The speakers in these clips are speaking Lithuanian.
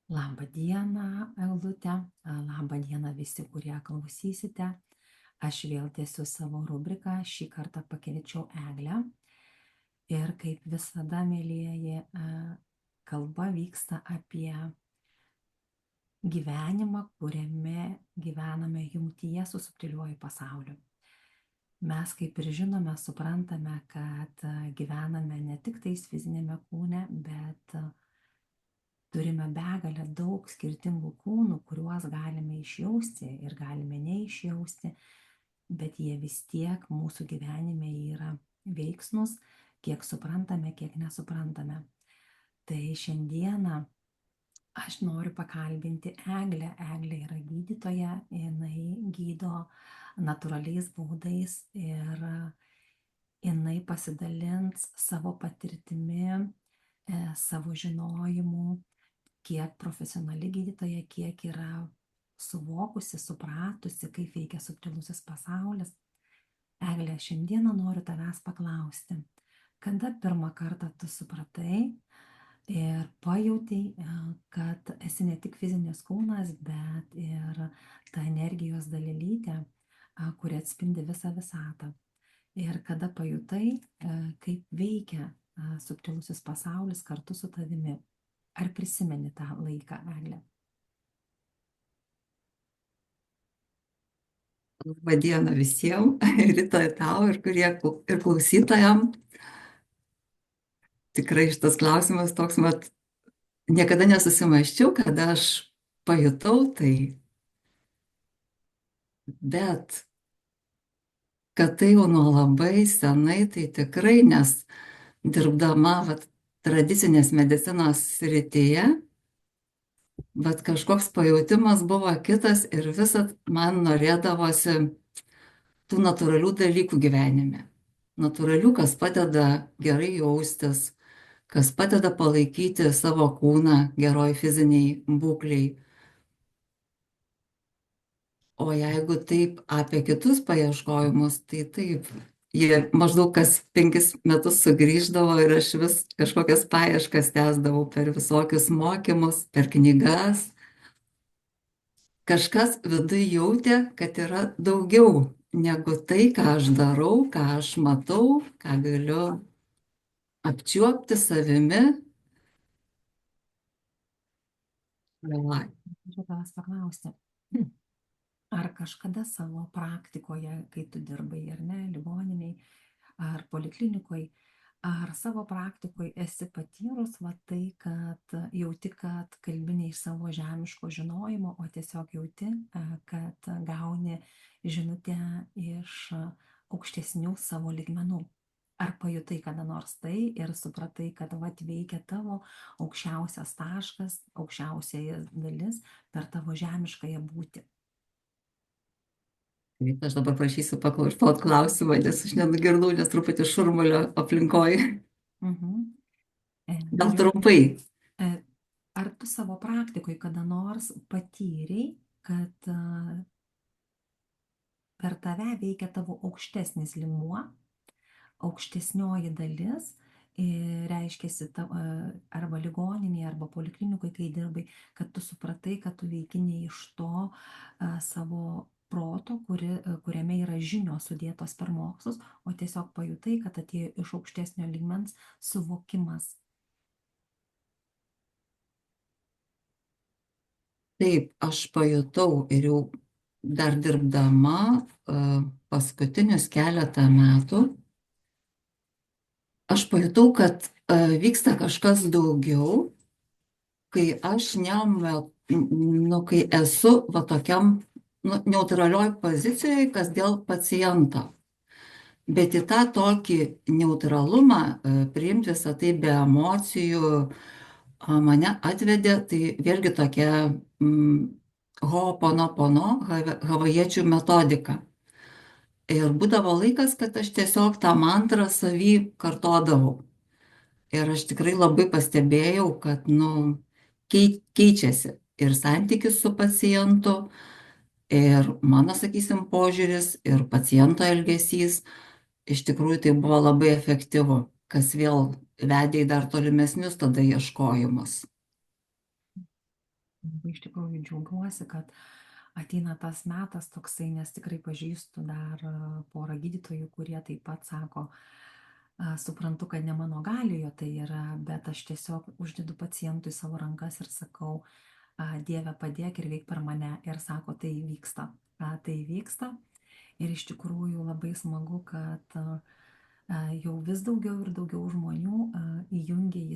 Labą dieną, Eglute. Labą dieną visi, kurie klausysite. Aš vėl tęsiu savo rubriką. Šį kartą pakviečiau Eglę. Ir kaip visada, mėlyjeji, kalba vyksta apie gyvenimą, kuriame gyvename jungtyje su subtiliuoju pasauliu. Mes, kaip ir žinome, suprantame, kad gyvename ne tik tais fizinėme kūne, bet turime begalę daug skirtingų kūnų, kuriuos galime išjausti ir galime neišjausti, bet jie vis tiek mūsų gyvenime yra veiksnūs, kiek suprantame, kiek nesuprantame. Tai šiandieną aš noriu pakalbinti Eglę. Eglė yra gydytoja, jinai gydo natūraliais būdais ir jinai pasidalins savo patirtimi, savo žinojimu, kiek profesionali gydytoja, kiek yra suvokusi, supratusi, kaip veikia subtilusis pasaulis. Eglė, šiandieną noriu tavęs paklausti, kada pirmą kartą tu supratai ir pajautai, kad esi ne tik fizinis kūnas, bet ir ta energijos dalelytė, kuri atspindi visą visatą. Ir kada pajutai, kaip veikia subtilusis pasaulis kartu su tavimi. Ar prisimeni tą laiką, Eglė? Labą dieną visiems, Rita tau ir klausytojam. Tikrai šitas klausimas toks, niekada nesusimąsčiau, kada aš pajutau tai, bet kad tai jau nuo labai senai, tai tikrai, nes dirbdama tradicinės medicinos srityje, bet kažkoks pajautimas buvo kitas ir visat man norėdavosi tų natūralių dalykų gyvenime. Natūralių, kas padeda gerai jaustis, kas padeda palaikyti savo kūną geroj fiziniai būkliai. O jeigu taip apie kitus paieškojimus, tai taip, jie maždaug kas 5 metus sugrįždavo ir aš vis kažkokias paieškas tęsdavau per visokius mokymus, per knygas. Kažkas viduje jautė, kad yra daugiau negu tai, ką aš darau, ką aš matau, ką galiu apčiuopti savimi. Va. Noriu tavęs paklausti, ar kažkada savo praktikoje, kai tu dirbai ar ne, ligoniniai ar poliklinikoj, ar savo praktikoje esi patyrus tai, kad jauti, kad kalbi ne iš savo žemiško žinojimo, o tiesiog jauti, kad gauni žinutę iš aukštesnių savo lygmenų. Ar pajutai kada nors tai ir supratai, kad veikia tavo aukščiausias taškas, aukščiausia dalis per tavo žemiškąją būtį? Aš dabar prašysiu pakartot klausimą, nes aš nenugirdau, nes truputį šurmulio aplinkoj. Mhm. Gal Turiu, trumpai. ar tu savo praktikoje kada nors patyrei, kad per tave veikia tavo aukštesnis lygmuo, aukštesnioji dalis, reiškiasi arba ligoninėje, arba poliklinikoje, kai dirbai, kad tu supratai, kad tu veiki ne iš to savo proto, kuriame yra žinios sudėtos per mokslus, o tiesiog pajutai, kad atėjo iš aukštesnio lygmens suvokimas. Taip, aš pajutau ir jau dar dirbdama paskutinius keletą metų, aš pajutau, kad vyksta kažkas daugiau, kai aš kai esu tokiam neutralioj pozicijoje, kas dėl paciento. Bet į tą tokį neutralumą, priimti visą tai be emocijų, mane atvedė, tai vėlgi tokia ho'oponopono, havajiečių metodika. Ir būdavo laikas, kad aš tiesiog tą mantrą savy kartodavau. Ir aš tikrai labai pastebėjau, kad keičiasi ir santykis su pacientu, ir mano, sakysim, požiūris, ir paciento elgesys. Iš tikrųjų tai buvo labai efektyvu, kas vėl vedė į dar tolimesnius tada ieškojimus. Labai iš tikrųjų džiaugiuosi, kad ateina tas metas toksai, nes tikrai pažįstu dar porą gydytojų, kurie taip pat sako, suprantu, kad ne mano galioje tai yra, bet aš tiesiog uždedu pacientui savo rankas ir sakau, Dieve padėk ir veik per mane. Ir sako, tai vyksta. Tai vyksta. Ir iš tikrųjų labai smagu, kad jau vis daugiau ir daugiau žmonių įjungia į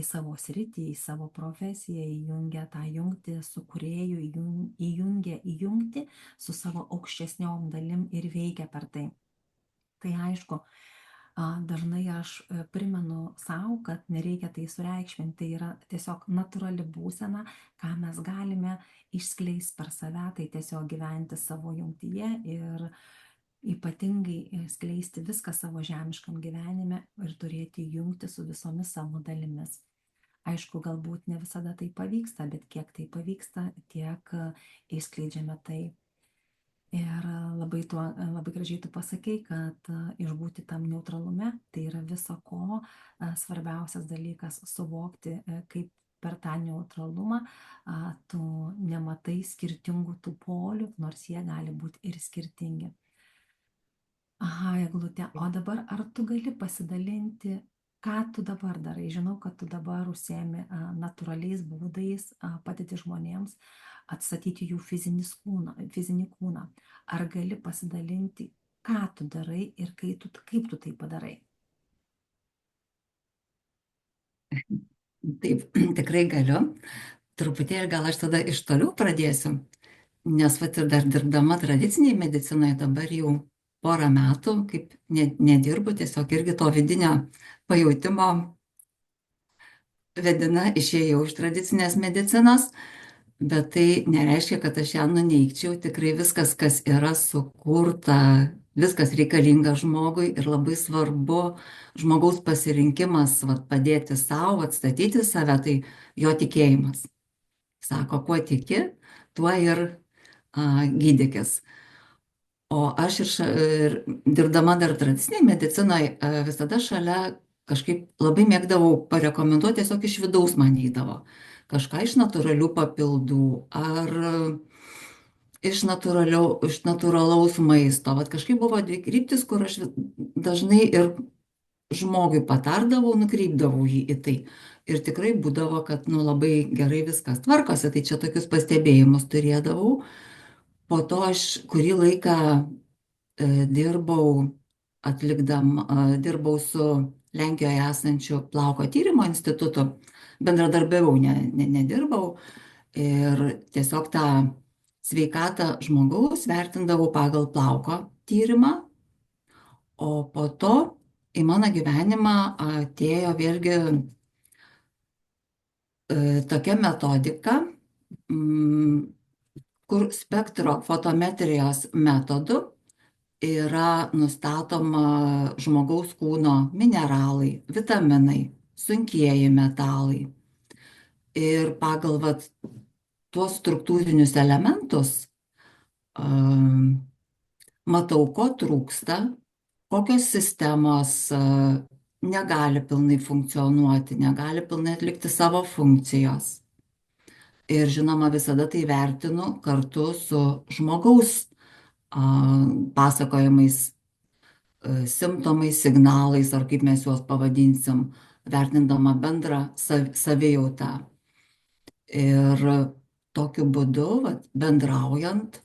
savo sritį, į savo profesiją, įjungia tą jungtį su kūrėju, įjungia įjungti su savo aukštesniom dalim ir veikia per tai. Tai aišku, dažnai aš primenu savo, kad nereikia tai sureikšminti, tai yra tiesiog natūrali būsena, ką mes galime išskleisti per save, tai tiesiog gyventi savo jungtyje ir ypatingai skleisti viską savo žemiškam gyvenime ir turėti jungti su visomis savo dalimis. Aišku, galbūt ne visada tai pavyksta, bet kiek tai pavyksta, tiek išskleidžiame tai. Ir labai gražiai tu pasakei, kad išbūti tam neutralume, tai yra viso ko svarbiausias dalykas suvokti, kaip per tą neutralumą tu nematai skirtingų tų polių, nors jie gali būti ir skirtingi. Aha, Eglutė, o dabar ar tu gali pasidalinti, ką tu dabar darai? Žinau, kad tu dabar užsiemi natūraliais būdais, padedi žmonėms atstatyti jų fizinį kūną. Ar gali pasidalinti, ką tu darai ir kaip tu tai padarai? Taip, tikrai galiu. Truputėlį gal aš tada iš toliau pradėsiu, nes vat ir dar dirbdama tradiciniai medicinoje dabar jau porą metų, kaip nedirbu, tiesiog irgi to vidinio pajautimo vedina išėjau iš tradicinės medicinos, bet tai nereiškia, kad aš ją nuneigčiau. Tikrai viskas, kas yra sukurta, viskas reikalinga žmogui ir labai svarbu žmogaus pasirinkimas vat, padėti savo, atstatyti save, tai jo tikėjimas. Sako, kuo tiki, tuo ir gydykis. O aš ir dirbdama dar tradiciniai medicinoje visada šalia kažkaip labai mėgdavau parekomenduoti, tiesiog iš vidaus manydavo. Kažką iš natūralių papildų ar iš natūralaus maisto. Vat kažkaip buvo dvi kryptis, kur aš dažnai ir žmogui patardavau, nukreipdavau jį į tai. Ir tikrai būdavo, kad nu, labai gerai viskas tvarkosi, tai čia tokius pastebėjimus turėdavau. Po to aš kurį laiką dirbau su Lenkijoje esančiu plauko tyrimo institutu, bendradarbiavau, nedirbau ir tiesiog tą sveikatą žmogaus vertindavau pagal plauko tyrimą, o po to į mano gyvenimą atėjo vėlgi tokia metodika, kur spektrofotometrijos metodu yra nustatoma žmogaus kūno mineralai, vitaminai, sunkieji metalai. Ir pagal vat, tuos struktūrinius elementus matau, ko trūksta, kokios sistemos negali pilnai funkcionuoti, negali pilnai atlikti savo funkcijos. Ir žinoma, visada tai vertinu kartu su žmogaus pasakojimais, simptomais, signalais, ar kaip mes juos pavadinsim, vertindama bendrą savijautą. Ir tokiu būdu, vat, bendraujant,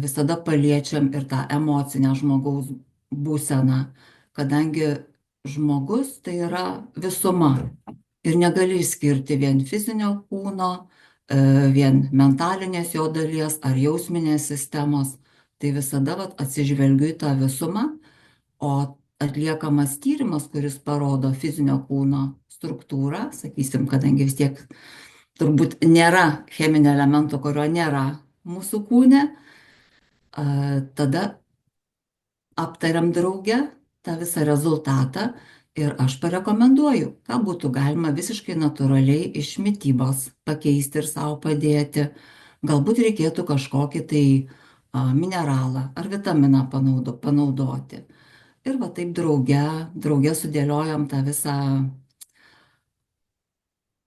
visada paliečiam ir tą emocinę žmogaus būseną, kadangi žmogus tai yra visuma ir negali išskirti vien fizinio kūno, vien mentalinės jo dalies ar jausminės sistemos. Tai visada vat, atsižvelgiu į tą visumą, o atliekamas tyrimas, kuris parodo fizinio kūno struktūrą, sakysim, kadangi vis tiek turbūt nėra cheminio elemento, kurio nėra mūsų kūne, tada aptariam drauge tą visą rezultatą ir aš parekomenduoju, ką būtų galima visiškai natūraliai iš mitybos pakeisti ir savo padėti. Galbūt reikėtų kažkokį tai mineralą ar vitaminą panaudoti. Ir va taip drauge sudėliojam tą visą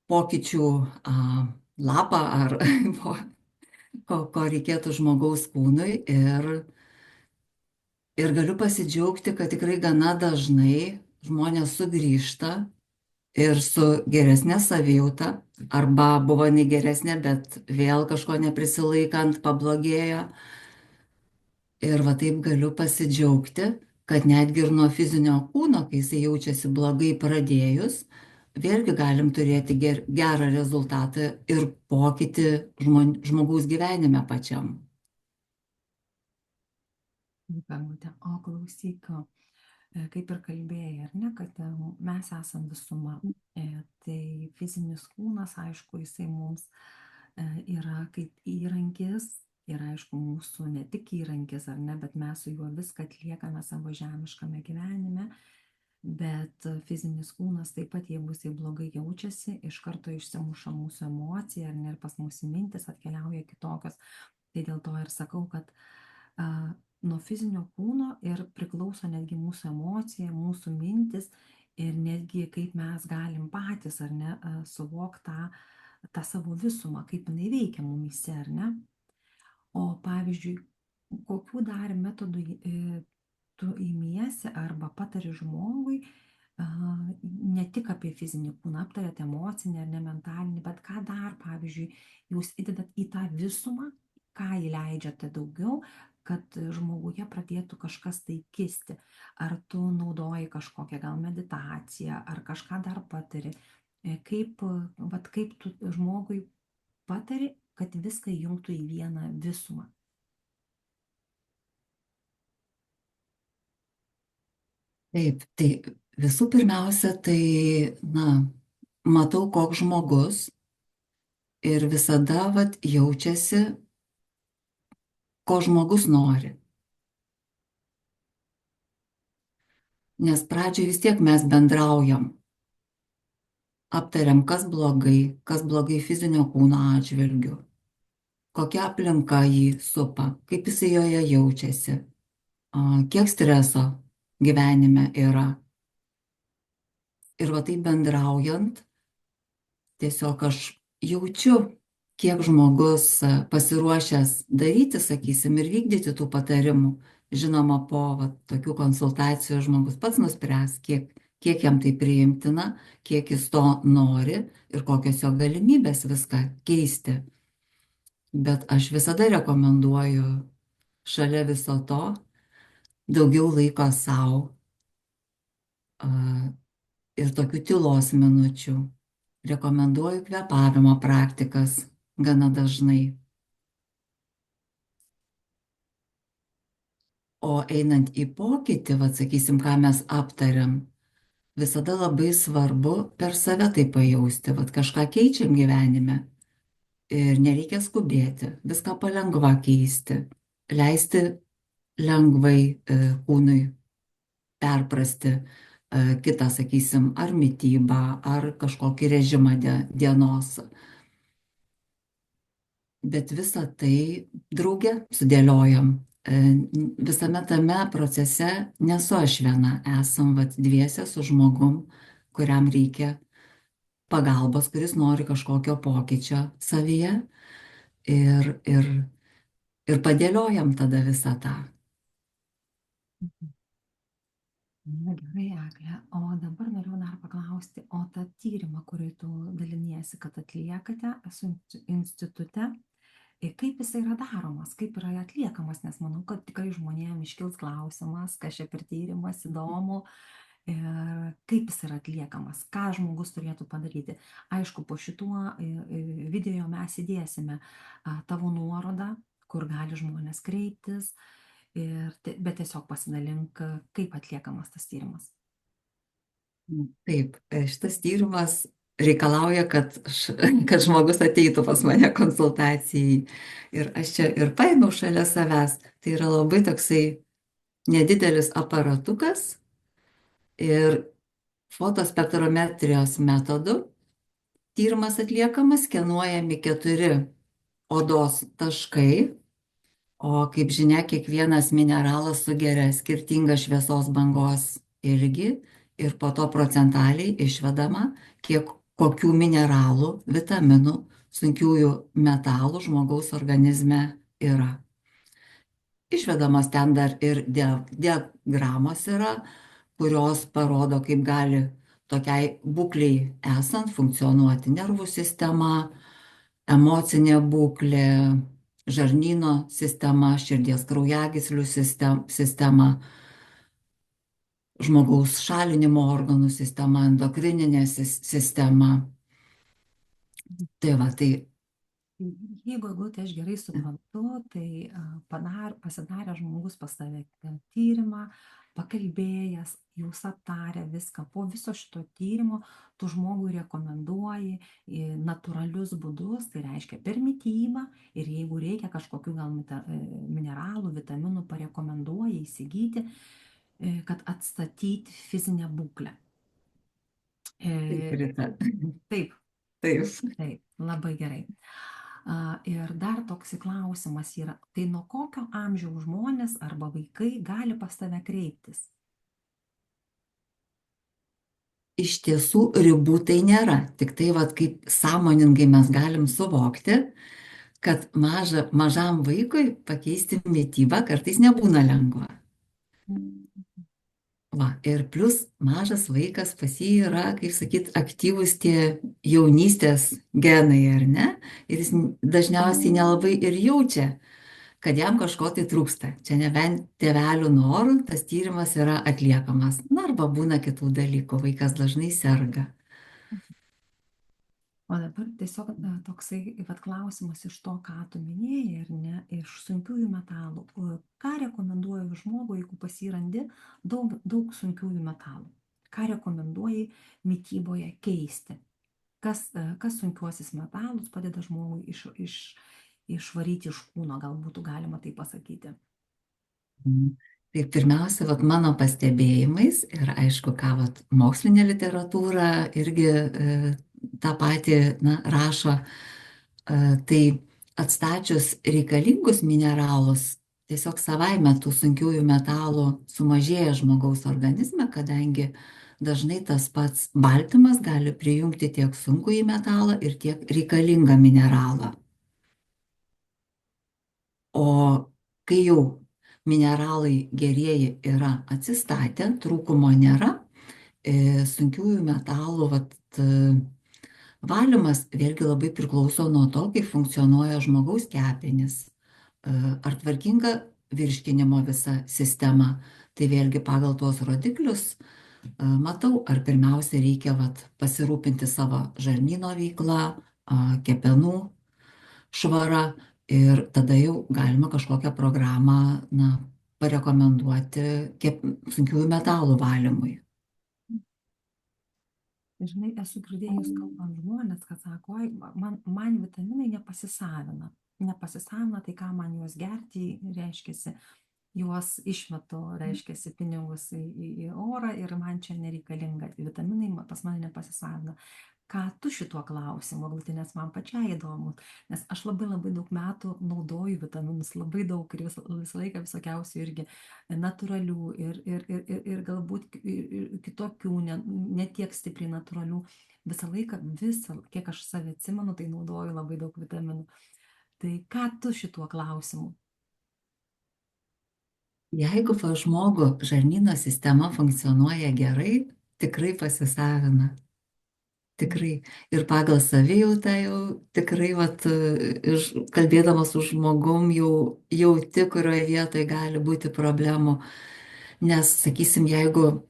pokyčių lapą ar ko reikėtų žmogaus kūnui. Ir galiu pasidžiaugti, kad tikrai gana dažnai žmonės sugrįžta ir su geresnė savijauta, arba buvo negeresnė, bet vėl kažko neprisilaikant pablogėjo. Ir va taip galiu pasidžiaugti, kad netgi ir nuo fizinio kūno, kai jisai jaučiasi blogai pradėjus, vėlgi galim turėti gerą rezultatą ir pokytį žmogaus gyvenime pačiam. Pamute, o klausyk, kaip ir kalbėjai, ar ne, kad mes esam visuma. Tai fizinis kūnas, aišku, jisai mums yra kaip įrankis ir aišku, mūsų ne tik įrankis, ar ne, bet mes su juo viską atliekame savo žemiškame gyvenime. Bet fizinis kūnas taip pat, jeigu jisai blogai jaučiasi, iš karto išsimuša mūsų emocija, ar ne, ir pas mūsų mintis atkeliauja kitokios. Tai dėl to ir sakau, kad nuo fizinio kūno ir priklauso netgi mūsų emocija, mūsų mintis ir netgi kaip mes galim patys, ar ne, suvokti tą savo visumą, kaip jinai veikia mumyse, ar ne. O pavyzdžiui, kokių dar metodų tu imiesi arba patari žmogui, ne tik apie fizinį kūną, aptarėte emocinį ar ne mentalinį, bet ką dar, pavyzdžiui, jūs įdedat į tą visumą, ką įleidžiate daugiau, kad žmoguje pradėtų kažkas tai kisti. Ar tu naudoji kažkokią gal meditaciją, ar kažką dar patari. Kaip tu žmogui patari, kad viską jungtų į vieną visumą. Taip, tai visų pirmiausia, tai, matau, koks žmogus ir visada, jaučiasi, ko žmogus nori. Nes pradžioje vis tiek mes bendraujam. Aptariam, kas blogai fizinio kūno atžvilgiu, kokia aplinka jį supa, kaip jisai joje jaučiasi, kiek streso gyvenime yra. Ir va taip bendraujant, tiesiog aš jaučiu, kiek žmogus pasiruošęs daryti, sakysim, ir vykdyti tų patarimų. Žinoma, po tokių konsultacijų žmogus pats nuspręs, kiek jam tai priimtina, kiek jis to nori ir kokios jo galimybės viską keisti. Bet aš visada rekomenduoju šalia viso to daugiau laiko sau ir tokių tylos minučių. Rekomenduoju kvėpavimo praktikas gana dažnai. O einant į pokytį, sakysim, ką mes aptariam, visada labai svarbu per save tai pajausti, kažką keičiam gyvenime. Ir nereikia skubėti, viską palengva keisti, leisti lengvai kūnui perprasti kitą, sakysim, ar mitybą, ar kažkokį režimą dienos. Bet visą tai drauge sudėliojam. Visame tame procese nesu aš viena, esam dviese su žmogum, kuriam reikia pagalbos, kuris nori kažkokio pokyčio savyje ir padėliojam tada visą tą. Gerai, Egle. O dabar noriu dar paklausti, o tą tyrimą, kurį tu daliniesi, kad atliekate su institute, kaip jis yra daromas, kaip yra atliekamas, nes manau, kad tikrai žmonėms iškils klausimas, kas čia per tyrimas, įdomu, ir kaip jis yra atliekamas, ką žmogus turėtų padaryti. Aišku, po šituo video mes įdėsime tavo nuorodą, kur gali žmonės kreiptis, bet tiesiog pasidalink, kaip atliekamas tas tyrimas. Taip, šitas tyrimas reikalauja, kad žmogus ateitų pas mane konsultacijai. Ir aš čia ir paėmiau šalia savęs. Tai yra labai toksai nedidelis aparatukas ir fotospektrometrijos metodu. Tyrimas atliekamas, skenuojami 4 odos taškai. O kaip žinia, kiekvienas mineralas sugeria skirtingą šviesos bangos ilgį ir po to procentaliai išvedama, kokių mineralų, vitaminų sunkiųjų metalų žmogaus organizme yra. Išvedamos ten dar ir diagramos yra, kurios parodo, kaip gali tokiai būkliai esant funkcionuoti nervų sistema, emocinė būklė, žarnyno sistema, širdies kraujagyslių sistema, žmogaus šalinimo organų sistema, endokrininė sistema. Tai va, tai Jeigu, Eglutė, aš gerai suprantu, tai pasidarė žmogus pas tave tyrimą, pakalbėjęs, jūs aptarę viską, po viso šito tyrimo tu žmogui rekomenduoji natūralius būdus, tai reiškia per mitybą, ir jeigu reikia kažkokių gal mineralų, vitaminų, parekomenduoji įsigyti, kad atstatyti fizinę būklę. taip, Rita. Taip, Taip. taip, labai gerai. Ir dar toks klausimas yra, tai nuo kokio amžiaus žmonės arba vaikai gali pas tave kreiptis? Iš tiesų ribų tai nėra, tik tai vat, kaip sąmoningai mes galim suvokti, kad mažam vaikui pakeisti mitybą kartais nebūna lengva. Va, ir plus mažas vaikas pas jį yra, kaip sakyt, aktyvus tie jaunystės genai, ar ne? Ir jis dažniausiai nelabai ir jaučia, kad jam kažko tai trūksta. Čia nebent tėvelių norų tas tyrimas yra atliekamas. Na, arba būna kitų dalykų, vaikas dažnai serga. O dabar tiesiog toksai klausimas iš to, ką tu minėjai, ar ne, iš sunkiųjų metalų. Ką rekomenduoju žmogui, jeigu pasirandi daug sunkiųjų metalų? Ką rekomenduoji mityboje keisti? Kas sunkiuosius metalus padeda žmogui išvaryti iš kūno, gal būtų galima tai pasakyti? Tai pirmiausia, vat, mano pastebėjimais ir aišku, ką vat, mokslinė literatūra irgi tą patį rašo, tai atstačius reikalingus mineralus, tiesiog savaime tų sunkiųjų metalų sumažėja žmogaus organizme, kadangi dažnai tas pats baltymas gali prijungti tiek sunkųjį metalą ir tiek reikalingą mineralą. O kai jau mineralai gerieji yra atsistatę, trūkumo nėra, sunkiųjų metalų valymas vėlgi labai priklauso nuo to, kaip funkcionuoja žmogaus kepenys, ar tvarkinga virškinimo visa sistema. Tai vėlgi pagal tuos rodiklius matau, ar pirmiausia reikia pasirūpinti savo žarnyno veiklą, kepenų švara, ir tada jau galima kažkokią programą parekomenduoti sunkiųjų metalų valymui. Žinai, esu girdėjus kalbant žmonės, kad sako, oi, man vitaminai nepasisavina. Nepasisavina, tai ką man juos gerti, reiškiasi, juos išmetu, reiškiasi, pinigus į orą ir man čia nereikalinga. Vitaminai pas mane nepasisavina. Ką tu šituo klausimu, Eglutė, nes man pačiai įdomu, nes aš labai daug metų naudoju vitaminus, labai daug ir visą laiką visokiausių irgi natūralių ir galbūt kitokių, ne tiek stipriai natūralių. Visą laiką, kiek aš save atsimenu, tai naudoju labai daug vitaminų. Tai ką tu šituo klausimu? Jeigu pas žmogų žarnyno sistema funkcionuoja gerai, tikrai pasisavina. Tikrai. Ir pagal savijautą jau tikrai, kalbėdamas su žmogum, jau jauti, kurioje vietoje gali būti problemų. Nes, sakysim, jeigu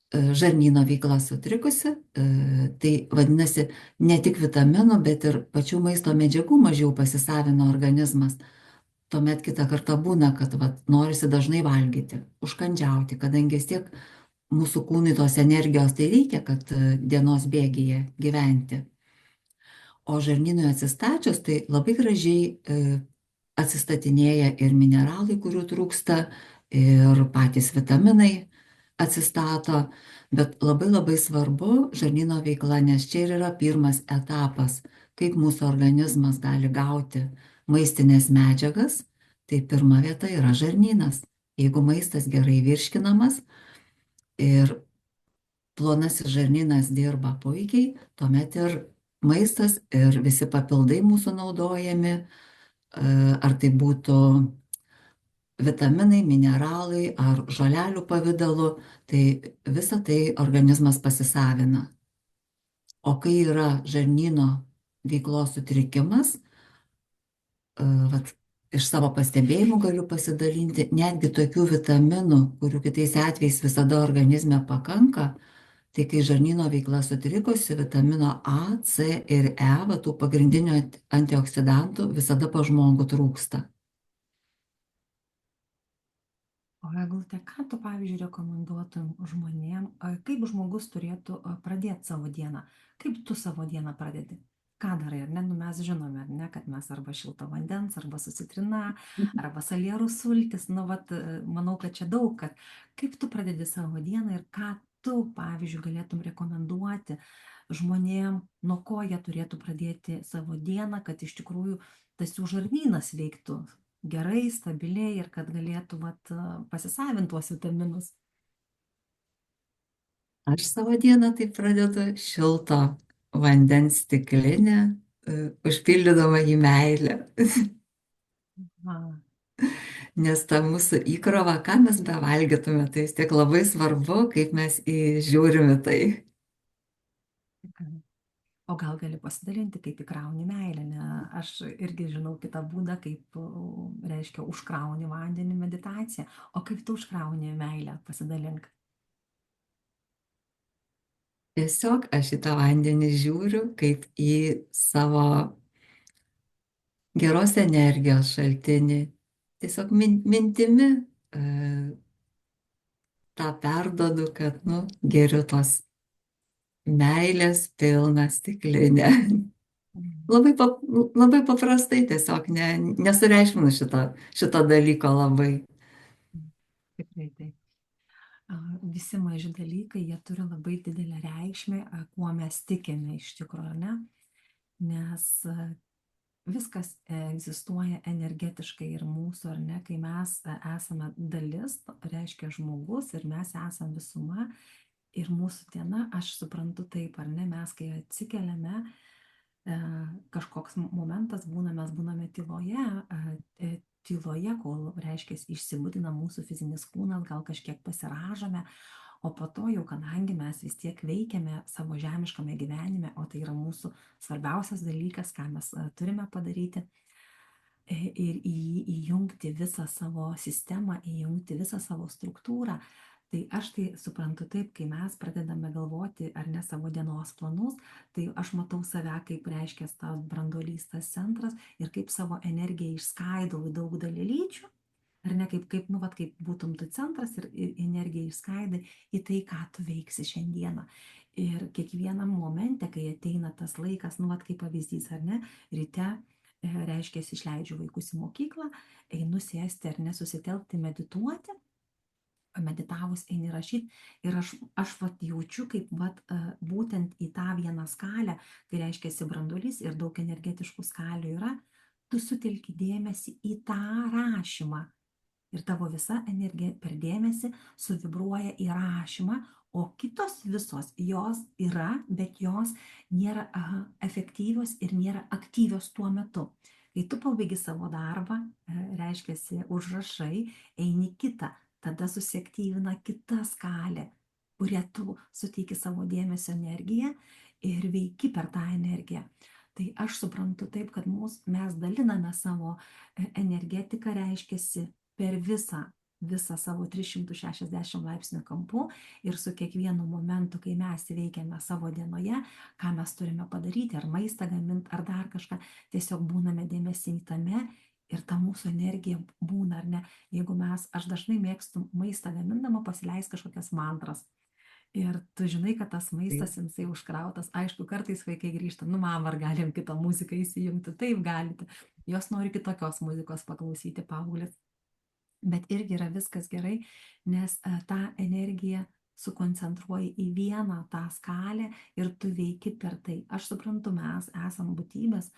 žarnyno veikla sutrikusi, tai vadinasi, ne tik vitaminų, bet ir pačių maisto medžiagų mažiau pasisavino organizmas. Tuomet kitą kartą būna, kad norisi dažnai valgyti, užkandžiauti, kadangi vis tiek mūsų kūnui tos energijos tai reikia, kad dienos bėgyje gyventi. O žarnynui atsistačius, tai labai gražiai atsistatinėja ir mineralai, kurių trūksta, ir patys vitaminai atsistato. Bet labai svarbu žarnyno veikla, nes čia ir yra pirmas etapas, kaip mūsų organizmas gali gauti maistinės medžiagas. Tai pirma vieta yra žarnynas. Jeigu maistas gerai virškinamas, ir plonasis žarnynas dirba puikiai, tuomet ir maistas ir visi papildai mūsų naudojami, ar tai būtų vitaminai, mineralai ar žolelių pavidalu, tai visą tai organizmas pasisavina. O kai yra žarnyno veiklos sutrikimas, vat, iš savo pastebėjimų galiu pasidalinti, netgi tokių vitaminų, kurių kitais atvejais visada organizme pakanka, tai kai žarnyno veikla sutrikusi, vitamino A, C ir E, va, tų pagrindinių antioksidantų visada pa žmogų trūksta. O Eglute, ką tu, pavyzdžiui, rekomenduotum žmonėm, kaip žmogus turėtų pradėti savo dieną? Kaip tu savo dieną pradedi? Ką darai, ar ne? Nu, mes žinome, ar ne, kad mes arba šilto vandens, arba su citrina, arba salierų sultis. Nu, vat, manau, kad čia daug, kad kaip tu pradedi savo dieną ir ką tu, pavyzdžiui, galėtum rekomenduoti žmonėm, nuo ko jie turėtų pradėti savo dieną, kad iš tikrųjų tas jų žarnynas veiktų gerai, stabiliai ir kad galėtų pasisavinti tuos vitaminus. Aš savo dieną tai pradedu šilto vandens stiklinę, užpildydama jį meilę. Aha. Nes ta mūsų įkrova, ką mes bevalgytume, tai vis tiek labai svarbu, kaip mes žiūrime tai. O gal gali pasidalinti, kaip įkrauni meilę, ne? Aš irgi žinau kitą būdą, kaip, reiškia, užkrauni vandenį meditaciją. O kaip tu užkrauni meilę, pasidalink. Tiesiog aš į tą vandenį žiūriu kaip į savo geros energijos šaltinį. Tiesiog mintimi tą perdodu, kad, nu, geriu tos meilės pilną stiklinę. Labai, labai paprastai, tiesiog nesureikšminu šito dalyko labai. Tikrai taip. Visi maži dalykai, jie turi labai didelę reikšmę, kuo mes tikime iš tikrųjų, ne? Nes viskas egzistuoja energetiškai ir mūsų, ar ne, kai mes esame dalis, reiškia žmogus ir mes esame visuma ir mūsų diena, aš suprantu taip, ar ne, mes kai atsikeliame, kažkoks momentas būna, mes būname tyloje, kol, reiškia, išsibudina mūsų fizinis kūnas, gal kažkiek pasiražome, o po to jau, kadangi mes vis tiek veikiame savo žemiškame gyvenime, o tai yra mūsų svarbiausias dalykas, ką mes turime padaryti, ir įjungti visą savo sistemą, įjungti visą savo struktūrą, tai aš tai suprantu taip, kai mes pradedame galvoti, ar ne, savo dienos planus, tai aš matau save, kaip reiškia tas branduolys, tas centras, ir kaip savo energiją išskaidau į daug dalelyčių, ar ne, kaip, nu, vat, kaip būtum tu centras ir energiją išskaidai į tai, ką tu veiksi šiandieną. Ir kiekvienam momente, kai ateina tas laikas, nu, vat, kaip pavyzdys, ar ne, ryte, reiškia, išleidžiu vaikus į mokyklą, einu sėsti ar nesusitelkti, medituoti, meditavus eini rašyti ir aš vat jaučiu, kaip vat būtent į tą vieną skalę, kai reiškia branduolys ir daug energetiškų skalių yra, tu sutelki dėmesį į tą rašymą ir tavo visa energija per dėmesį suvibruoja į rašymą, o kitos visos jos yra, bet jos nėra efektyvios ir nėra aktyvios tuo metu. Kai tu pabaigi savo darbą, reiškia, užrašai, eini kitą, tada susiaktyvina kita skalė, kuria tu suteiki savo dėmesio energiją ir veiki per tą energiją. Tai aš suprantu taip, kad mes daliname savo energetiką, reiškia, per visą savo 360 laipsnių kampu ir su kiekvienu momentu, kai mes veikiame savo dienoje, ką mes turime padaryti, ar maistą gaminti, ar dar kažką, tiesiog būname dėmesingi tame ir ta mūsų energija būna, ar ne. Jeigu aš dažnai mėgstu maistą gamindama pasileis kažkokias mantras. Ir tu žinai, kad tas maistas, jisai užkrautas, aišku, kartais vaikai grįžta, nu, mama, ar galim kitą muziką įsijungti, taip galite, jos nori kitokios muzikos paklausyti, paauglės, bet irgi yra viskas gerai, nes tą energiją sukoncentruoji į vieną tą skalę ir tu veiki per tai. Aš suprantu, mes esam būtybės,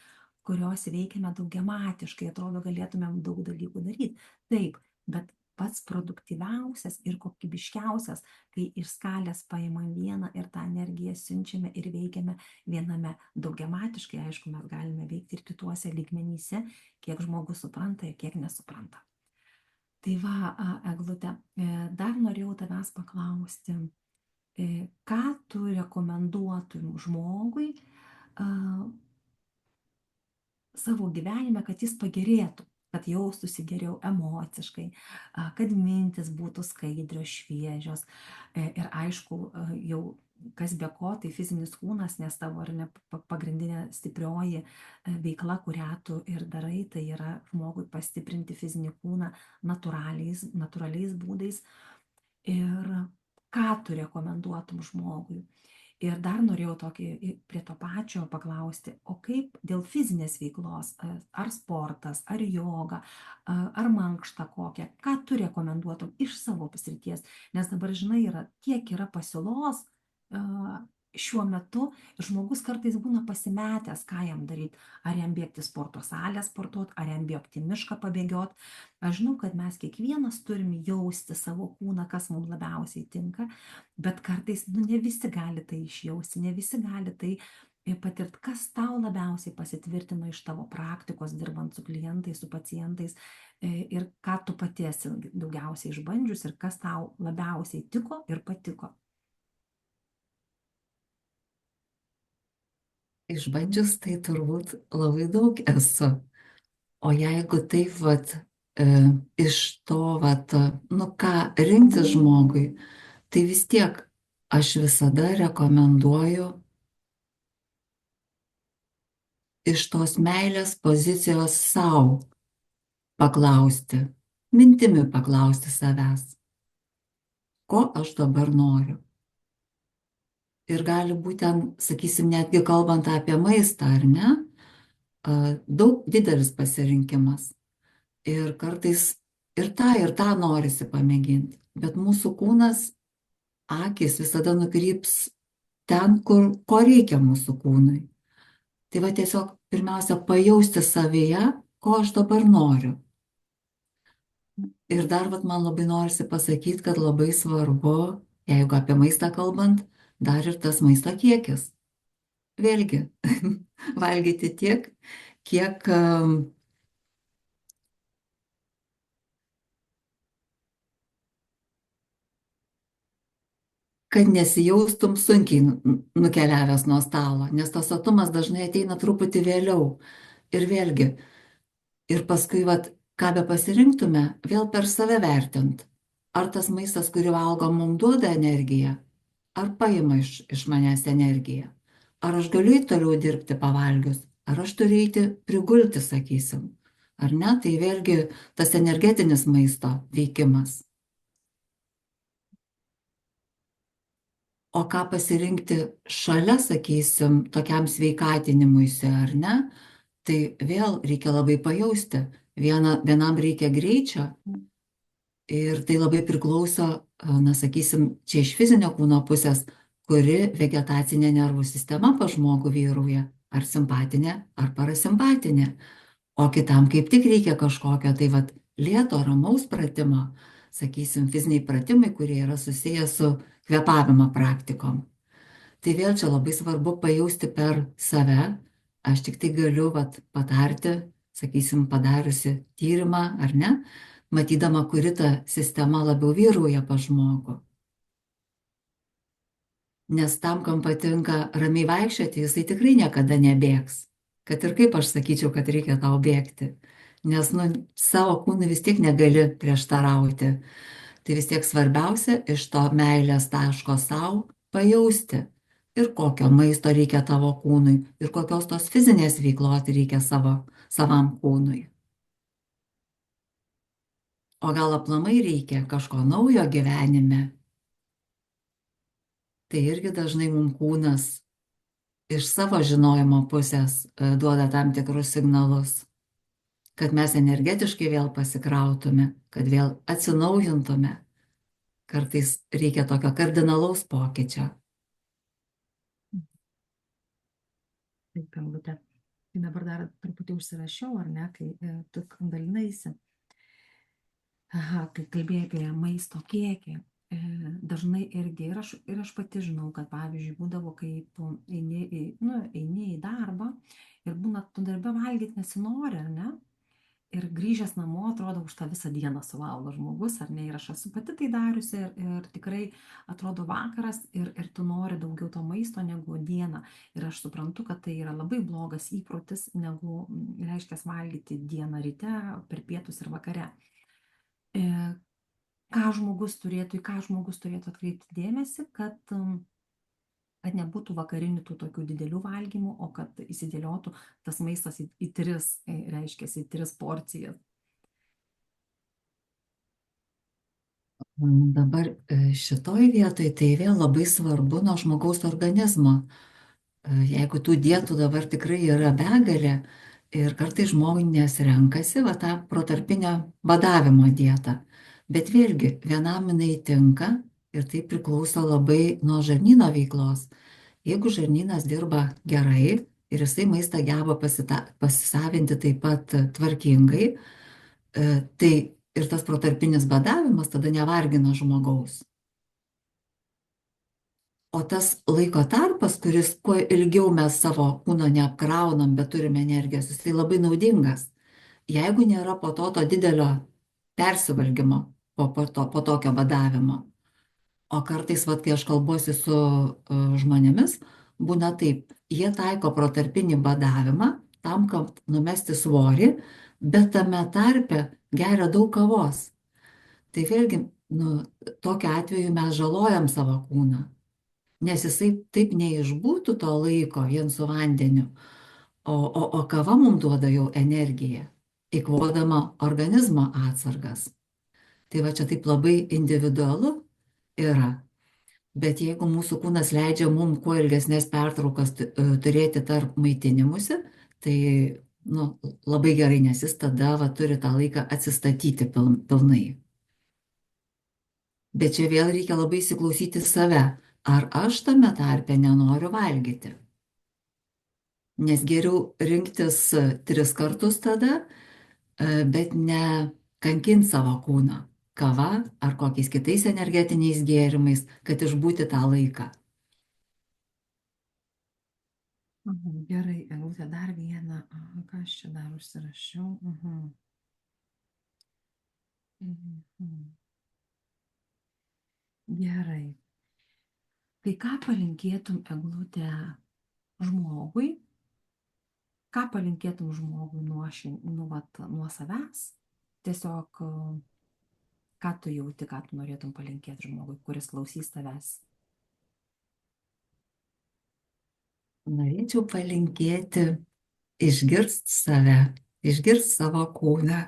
kurios veikiame daugiamatiškai, atrodo, galėtumėm daug dalykų daryti. Taip, bet pats produktyviausias ir kokybiškiausias, kai iš skalės paimam vieną ir tą energiją siunčiame ir veikiame viename. Daugiamatiškai, aišku, mes galime veikti ir kituose lygmenyse, kiek žmogus supranta ir kiek nesupranta. Tai va, Eglute, dar norėjau tavęs paklausti, ką tu rekomenduotum žmogui savo gyvenime, kad jis pagerėtų, kad jaustųsi geriau emociškai, kad mintis būtų skaidrios, šviežios. Ir aišku, jau kas be ko, tai fizinis kūnas, nes tavo ar ne pagrindinė stiprioji veikla, kurią tu ir darai, tai yra žmogui pastiprinti fizinį kūną natūraliais būdais. Ir ką tu rekomenduotum žmogui? Ir dar norėjau prie to pačio paklausti, o kaip dėl fizinės veiklos, ar sportas, ar joga, ar mankšta kokia, ką tu rekomenduotum iš savo srities? Nes dabar, žinai, tiek yra pasiūlos šiuo metu, žmogus kartais būna pasimetęs, ką jam daryti. Ar jam bėgti sporto salę sportuoti, ar jam bėgti mišką pabėgioti. Aš žinau, kad mes kiekvienas turim jausti savo kūną, kas mums labiausiai tinka, bet kartais ne visi gali tai išjausti, ne visi gali tai patirti, kas tau labiausiai pasitvirtino iš tavo praktikos, dirbant su klientais, su pacientais, ir ką tu pati esi daugiausiai išbandžius ir kas tau labiausiai tiko ir patiko. Išbandžius tai turbūt labai daug esu. O jeigu taip vat, iš to vat, nu ką rinktis žmogui, tai vis tiek aš visada rekomenduoju iš tos meilės pozicijos sau paklausti, mintimi paklausti savęs, ko aš dabar noriu. Ir gali būti ten, sakysim, netgi kalbant apie maistą, ar ne, daug didelis pasirinkimas. Ir kartais ir tą norisi pamėginti. Bet mūsų kūnas, akis visada nukryps ten, ko reikia mūsų kūnui. Tai va tiesiog pirmiausia pajausti savyje, ko aš dabar noriu. Ir dar vat, man labai norisi pasakyti, kad labai svarbu, jeigu apie maistą kalbant, dar ir tas maisto kiekis. Vėlgi, valgyti tiek, kiek kad nesijaustum sunkiai nukeliavęs nuo stalo, nes tas sotumas dažnai ateina truputį vėliau. Ir vėlgi, ir paskui, vat, ką be pasirinktume, vėl per save vertint. Ar tas maistas, kurį valgom, mums duoda energiją, ar paima iš manęs energiją. Ar aš galiu toliau dirbti pavalgius, ar aš turiu eiti prigulti, sakysim. Ar ne, tai vėlgi tas energetinis maisto veikimas. O ką pasirinkti šalia, sakysim, tokiam sveikatinimuisi, ar ne, tai vėl reikia labai pajausti. Vienam reikia greičio ir tai labai priklauso, na, sakysim, čia iš fizinio kūno pusės, kuri vegetacinė nervų sistema pas žmogų vyrauja, ar simpatinė, ar parasimpatinė. O kitam kaip tik reikia kažkokio, tai vat, lėto, ramaus pratimo, sakysim, fiziniai pratimai, kurie yra susiję su kvėpavimo praktikom. Tai vėl čia labai svarbu pajausti per save. Aš tik tai galiu vat, patarti, sakysim, padariusi tyrimą, ar ne, matydama, kuri ta sistema labiau vyrauja pas žmogų. Nes tam, kam patinka ramiai vaikščioti, jisai tikrai niekada nebėgs. Kad ir kaip aš sakyčiau, kad reikia tau bėgti. Nes nu, savo kūnui vis tiek negali prieštarauti. Tai vis tiek svarbiausia iš to meilės taško savo pajausti. Ir kokio maisto reikia tavo kūnui. Ir kokios tos fizinės veiklos reikia savam kūnui. O gal aplamai reikia kažko naujo gyvenime. Tai irgi dažnai mums kūnas iš savo žinojimo pusės duoda tam tikrus signalus, kad mes energetiškai vėl pasikrautume, kad vėl atsinaujintume. Kartais reikia tokio kardinalaus pokyčio. Taip, Eglute. Tai dabar dar truputį užsirašiau, ar ne, kai tu dalinaisi. Aha, kai kalbėjai apie maisto kiekį, dažnai irgi ir aš pati žinau, kad pavyzdžiui būdavo, kai tu eini į darbą ir būna tu darbe valgyti nesinori, ar ne? Ir grįžęs namo atrodo už tą visą dieną suvalgo žmogus, ar ne? Ir aš esu pati tai dariusi ir tikrai atrodo vakaras ir tu nori daugiau to maisto negu dieną. Ir aš suprantu, kad tai yra labai blogas įprotis, negu reiškia valgyti dieną ryte, per pietus ir vakare. E, į ką žmogus turėtų atkreipti dėmesį, kad nebūtų vakarinių tų tokių didelių valgymų, o kad įsidėliotų tas maistas į tris, reiškia, į tris porcijas. Dabar šitoj vietoj tai vėl labai svarbu nuo žmogaus organizmo. Jeigu tų dietų dabar tikrai yra begalė ir kartais žmonės renkasi va tą protarpinio badavimo dietą. Bet vėlgi, vienam jinai tinka ir tai priklauso labai nuo žarnyno veiklos. Jeigu žarnynas dirba gerai ir jisai maistą geba pasisavinti taip pat tvarkingai, tai ir tas protarpinis badavimas tada nevargina žmogaus. O tas laiko tarpas, kuris kuo ilgiau mes savo kūno neapkraunam, bet turime energijos, jisai labai naudingas. Jeigu nėra po to didelio persivalgymo, po tokio badavimo, o kartais, vat, kai aš kalbuosi su žmonėmis, būna taip, jie taiko protarpinį badavimą tam, kad numesti svorį, bet tame tarpe geria daug kavos. Tai vėlgi, tokiu atveju mes žalojam savo kūną, nes jisai taip neišbūtų to laiko vien su vandeniu, o kava mums duoda jau energiją, įkvodama organizmo atsargas. Tai va čia taip labai individualu yra. Bet jeigu mūsų kūnas leidžia mums kuo ilgesnės pertraukas turėti tarp maitinimuose, tai labai gerai, nes jis tada va, turi tą laiką atsistatyti pilnai. Bet čia vėl reikia labai įsiklausyti save. Ar aš tame tarpe nenoriu valgyti? Nes geriau rinktis 3 kartus tada, bet ne kankinti savo kūną kava ar kokiais kitais energetiniais gėrimais, kad išbūti tą laiką. Gerai, Eglute, dar vieną. Ką aš čia dar užsirašiau? Gerai. Tai ką palinkėtum, Eglute, žmogui? Ką palinkėtum žmogui nuo savęs? Tiesiog, ką tu jauti, ką tu norėtum palinkėti žmogui, kuris klausys tavęs? Norėčiau palinkėti išgirst save, išgirst savo kūną.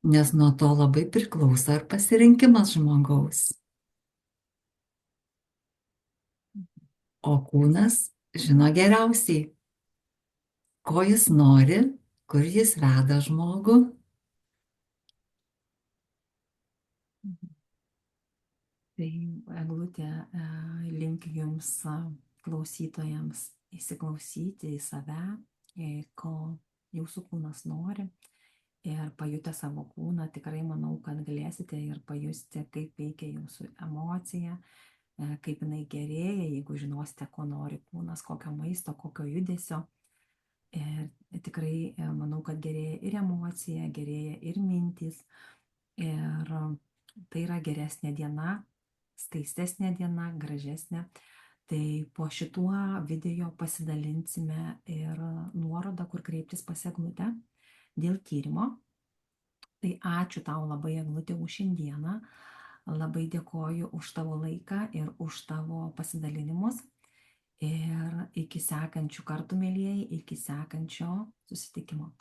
Nes nuo to labai priklauso ir pasirinkimas žmogaus. O kūnas žino geriausiai, ko jis nori, kur jis veda žmogų. Tai, Eglute, linkiu jums klausytojams įsiklausyti į save, ko jūsų kūnas nori. Ir pajutę savo kūną, tikrai manau, kad galėsite ir pajusti, kaip veikia jūsų emocija, kaip jinai gerėja, jeigu žinosite, ko nori kūnas, kokio maisto, kokio judesio. Ir tikrai manau, kad gerėja ir emocija, gerėja ir mintys. Ir tai yra geresnė diena, skaistesnė diena, gražesnė. Tai po šituo video pasidalinsime ir nuorodą, kur kreiptis pas Eglutę dėl tyrimo. Tai ačiū tau labai, Eglute, už šiandieną. Labai dėkoju už tavo laiką ir už tavo pasidalinimus. Ir iki sekančių kartų, mielieji, iki sekančio susitikimo.